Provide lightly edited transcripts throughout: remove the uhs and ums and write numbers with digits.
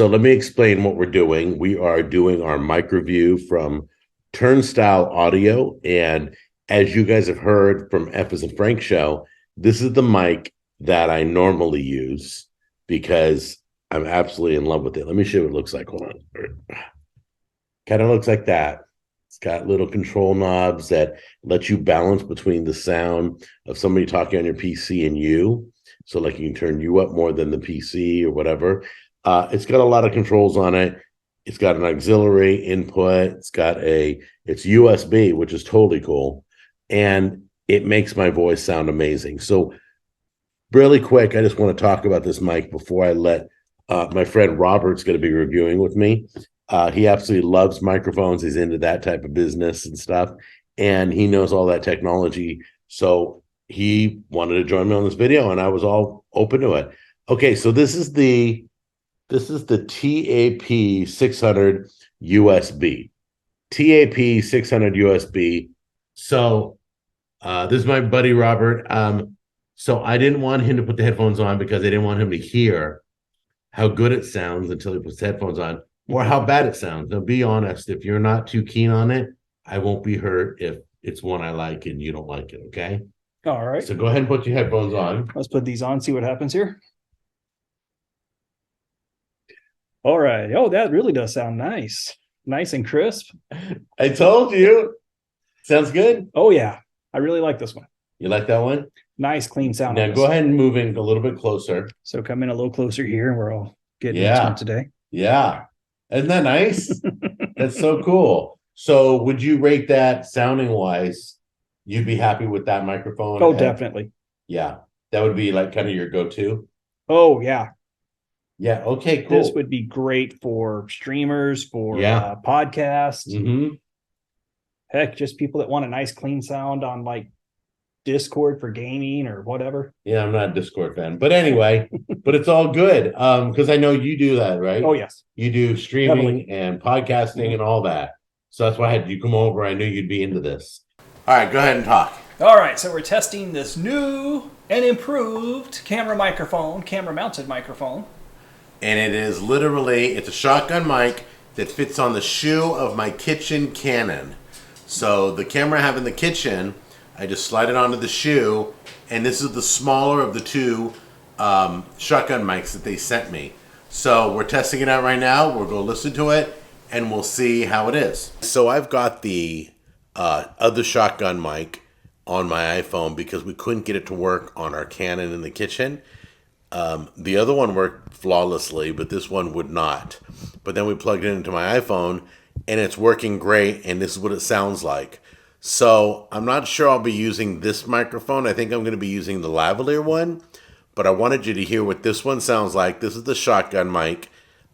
So let me explain what we're doing. We are doing our mic review from Turnstile Audio. And as you guys have heard from F as in Frank show, this is the mic that I normally use because I'm absolutely in love with it. Let me show you what it looks like. Hold on. Kind of looks like that. It's got little control knobs that let you balance between the sound of somebody talking on your PC and you. So like you can turn you up more than the PC or whatever. It's got a lot of controls on it. It's got an auxiliary input. It's USB, which is totally cool. And it makes my voice sound amazing. So really quick, I just want to talk about this mic before I let my friend Robert's going to be reviewing with me. He absolutely loves microphones. He's into that type of business and stuff. And he knows all that technology. So he wanted to join me on this video and I was all open to it. Okay, so this is the TAP 600 USB. TAP 600 USB. So this is my buddy Robert. So I didn't want him to put the headphones on because I didn't want him to hear how good it sounds until he puts the headphones on, or how bad it sounds. Now, be honest, if you're not too keen on it, I won't be hurt if it's one I like and you don't like it, okay? All right. So go ahead and put your headphones on. Let's put these on, see what happens here. All right. Oh, that really does sound nice. Nice and crisp. I told you. Sounds good. Oh, yeah. I really like this one. You like that one? Nice, clean sound. Now go ahead and move in a little bit closer. So come in a little closer here and we're all getting this one today. Yeah. Isn't that nice? That's so cool. So would you rate that sounding wise? You'd be happy with that microphone? Oh, definitely. Yeah. That would be like kind of your go-to? Oh, yeah. Yeah. Okay, cool. This would be great for streamers, for podcasts. Mm-hmm. Heck, just people that want a nice clean sound on like Discord for gaming or whatever. Yeah, I'm not a Discord fan. But anyway, but it's all good. Because I know you do that, right? Oh, yes. You do streaming and podcasting and all that. So that's why I had you come over. I knew you'd be into this. All right, go ahead and talk. All right, so we're testing this new and improved camera mounted microphone. And it is literally, it's a shotgun mic that fits on the shoe of my kitchen Canon. So the camera I have in the kitchen, I just slide it onto the shoe, and this is the smaller of the two shotgun mics that they sent me. So we're testing it out right now. We'll go listen to it, and we'll see how it is. So I've got the other shotgun mic on my iPhone because we couldn't get it to work on our Canon in the kitchen. The other one worked flawlessly, but this one would not. But then we plugged it into my iPhone, and it's working great, and this is what it sounds like. So I'm not sure I'll be using this microphone. I think I'm going to be using the lavalier one, but I wanted you to hear what this one sounds like. This is the shotgun mic,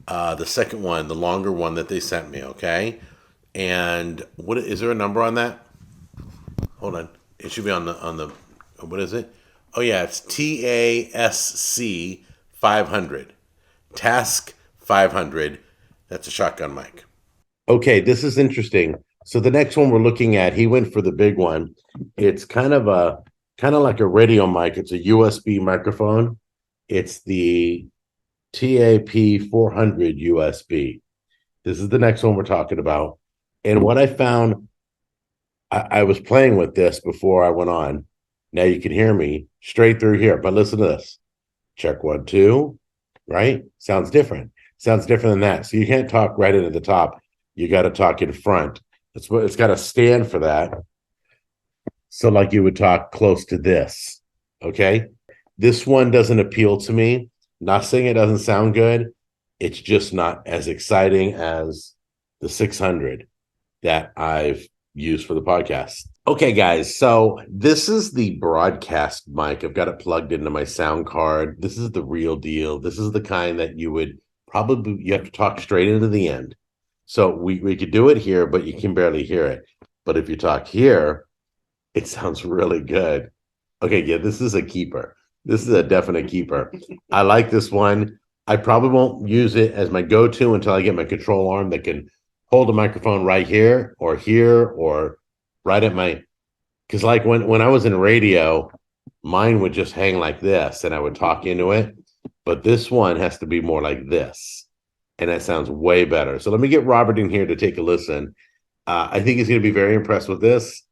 the second one, the longer one that they sent me, okay? And what is there a number on that? Hold on. It should be on the what is it? Oh, yeah, it's TASC 500. Task 500. That's a shotgun mic. Okay, this is interesting. So the next one we're looking at, he went for the big one. It's kind of like a radio mic. It's a USB microphone. It's the TAP 400 USB. This is the next one we're talking about. And what I found, I was playing with this before I went on. Now you can hear me straight through here, but listen to this. Check 1, 2, right? Sounds different. Sounds different than that. So you can't talk right into the top. You got to talk in front. It's got to stand for that. So like you would talk close to this, okay? This one doesn't appeal to me. Not saying it doesn't sound good. It's just not as exciting as the 600 that I've used for the podcast. Okay, guys, so this is the broadcast mic. I've got it plugged into my sound card. This is the real deal. This is the kind that you have to talk straight into the end. So we could do it here, but you can barely hear it. But if you talk here, it sounds really good. Okay, yeah, this is a keeper. This is a definite keeper. I like this one. I probably won't use it as my go-to until I get my control arm that can hold the microphone right here or right at my, because like when I was in radio, mine would just hang like this and I would talk into it. But this one has to be more like this. and that sounds way better. So let me get Robert in here to take a listen. I think he's going to be very impressed with this.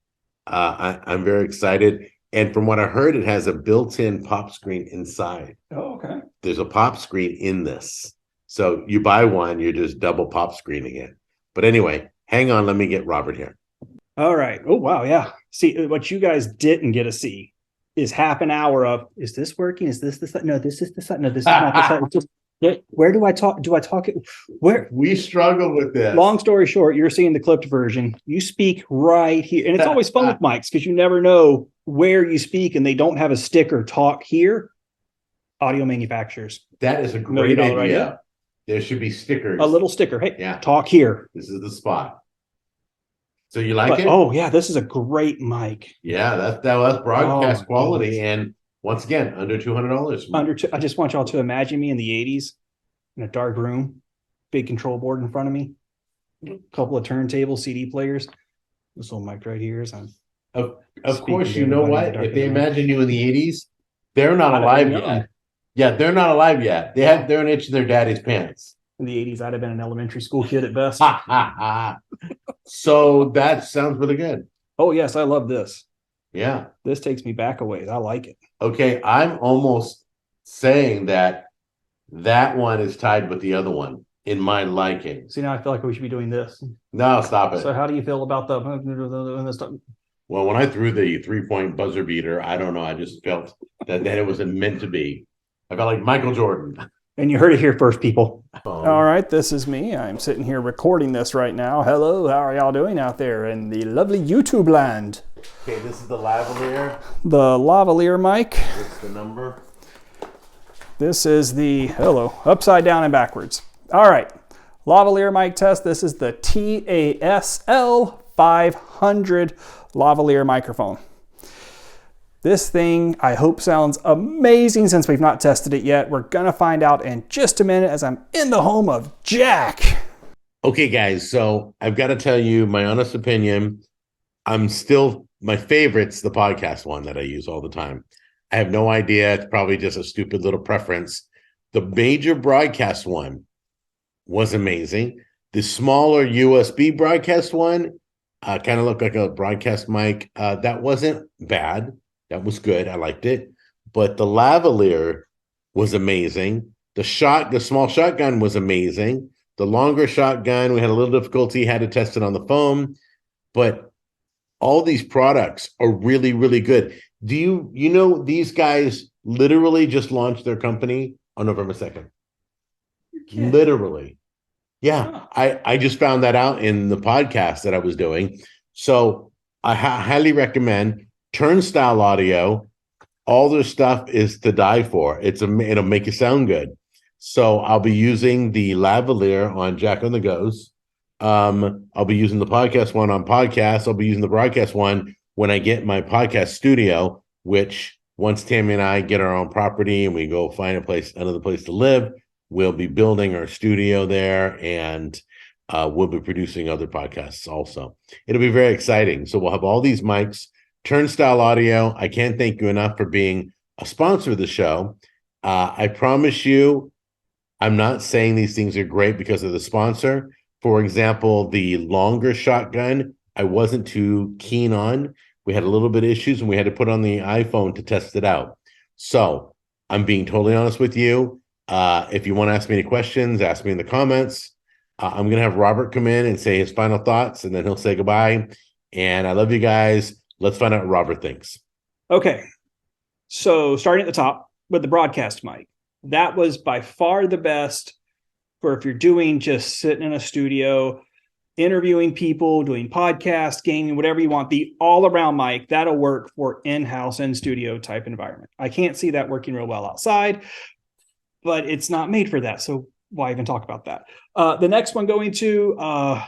I'm very excited. And from what I heard, it has a built-in pop screen inside. Oh, okay. There's a pop screen in this. So you buy one, you're just double pop screening it. But anyway, hang on. Let me get Robert here. All right. Oh, wow. Yeah. See, what you guys didn't get to see is half an hour of, is this working? Is this the side? No, this is the side. No, this is not the side. It's just, where do I talk? Do I talk it? Where? We struggle with this. Long story short, you're seeing the clipped version. You speak right here. And it's always fun with mics because you never know where you speak and they don't have a sticker talk here. Audio manufacturers. That is a great idea. Idea. There should be stickers. A little sticker. Hey, yeah. Talk here. This is the spot. So you like it? Oh, yeah. This is a great mic. Yeah, that's broadcast quality. And once again, under $200. I just want y'all to imagine me in the 80s in a dark room, big control board in front of me, a couple of turntables, CD players. This little mic right here is on. Of course, you know what? If they imagine you in the 80s, they're not alive yet. Yeah, they're not alive yet. They're an itch in their daddy's pants. In the 80s, I'd have been an elementary school kid at best. So that sounds really good. Oh, yes, I love this. Yeah. This takes me back a ways. I like it. Okay, I'm almost saying that one is tied with the other one in my liking. See, now I feel like we should be doing this. No, stop it. So how do you feel about the Well, when I threw the 3-point buzzer beater, I don't know. I just felt that it wasn't meant to be. I felt like Michael Jordan. And you heard it here first, people. All right, this is me. I'm sitting here recording this right now. Hello, how are y'all doing out there in the lovely YouTube land? Okay, this is the lavalier. The lavalier mic. What's the number? This is the, hello, upside down and backwards. All right, lavalier mic test. This is the TASL 500 lavalier microphone. This thing, I hope, sounds amazing since we've not tested it yet. We're going to find out in just a minute as I'm in the home of Jack. Okay, guys, so I've got to tell you my honest opinion. My favorite's the podcast one that I use all the time. I have no idea. It's probably just a stupid little preference. The major broadcast one was amazing. The smaller USB broadcast one kind of looked like a broadcast mic. That wasn't bad. That was good. I liked it. But the lavalier was amazing. The small shotgun was amazing. The longer shotgun, we had a little difficulty, had to test it on the phone. But all these products are really, really good. Do you know these guys literally just launched their company on November 2nd? Literally. Yeah. I just found that out in the podcast that I was doing. So I highly recommend Turnstile Audio. All their stuff is to die for. It'll make you sound good. So I'll be using the lavalier on Jack on the Goes. I'll be using the podcast one on podcasts. I'll be using the broadcast one when I get my podcast studio, which once Tammy and I get our own property and we go find another place to live, we'll be building our studio there, and we'll be producing other podcasts also. It'll be very exciting. So we'll have all these mics. Turnstile Audio, I can't thank you enough for being a sponsor of the show. I promise you, I'm not saying these things are great because of the sponsor. For example, the longer shotgun, I wasn't too keen on. We had a little bit of issues, and we had to put on the iPhone to test it out. So I'm being totally honest with you. If you want to ask me any questions, ask me in the comments. I'm going to have Robert come in and say his final thoughts, and then he'll say goodbye. And I love you guys. Let's find out what Robert thinks. Okay. So starting at the top with the broadcast mic, that was by far the best for if you're doing just sitting in a studio, interviewing people, doing podcasts, gaming, whatever you want. The all-around mic, that'll work for in-house, in-studio type environment. I can't see that working real well outside, but it's not made for that. So why even talk about that? The next one going to,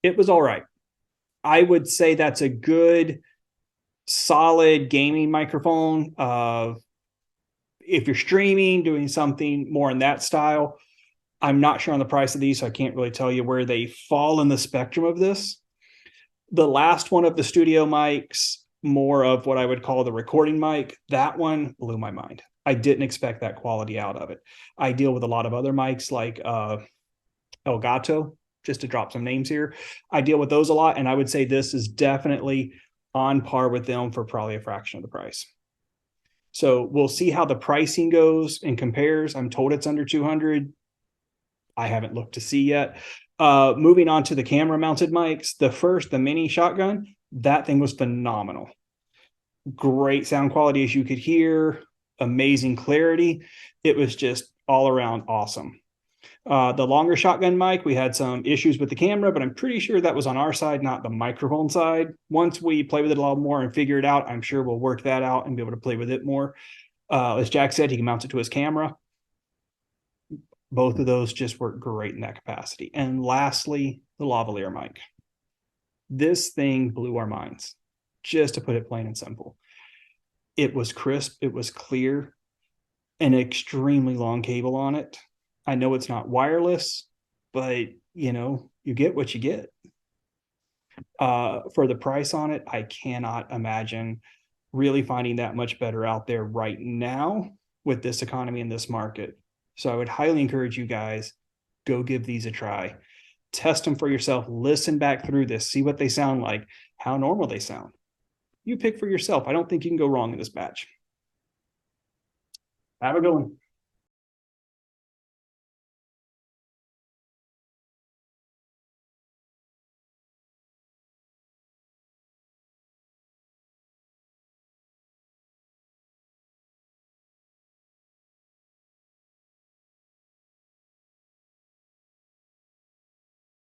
it was all right. I would say that's a good, solid gaming microphone. If you're streaming, doing something more in that style, I'm not sure on the price of these, so I can't really tell you where they fall in the spectrum of this. The last one of the studio mics, more of what I would call the recording mic, that one blew my mind. I didn't expect that quality out of it. I deal with a lot of other mics like Elgato, just to drop some names here. I deal with those a lot, and I would say this is definitely on par with them for probably a fraction of the price. So we'll see how the pricing goes and compares. I'm told it's under 200. I haven't looked to see yet. Moving on to the camera mounted mics, the mini shotgun, that thing was phenomenal. Great sound quality, as you could hear, amazing clarity. It was just all around awesome. The longer shotgun mic, we had some issues with the camera, but I'm pretty sure that was on our side, not the microphone side. Once we play with it a lot more and figure it out, I'm sure we'll work that out and be able to play with it more. As Jack said, he can mount it to his camera. Both of those just work great in that capacity. And lastly, the lavalier mic. This thing blew our minds, just to put it plain and simple. It was crisp, it was clear, an extremely long cable on it. I know it's not wireless, but you get what you get. For the price on it, I cannot imagine really finding that much better out there right now with this economy and this market. So I would highly encourage you guys, go give these a try. Test them for yourself. Listen back through this. See what they sound like, how normal they sound. You pick for yourself. I don't think you can go wrong in this batch. Have a good one.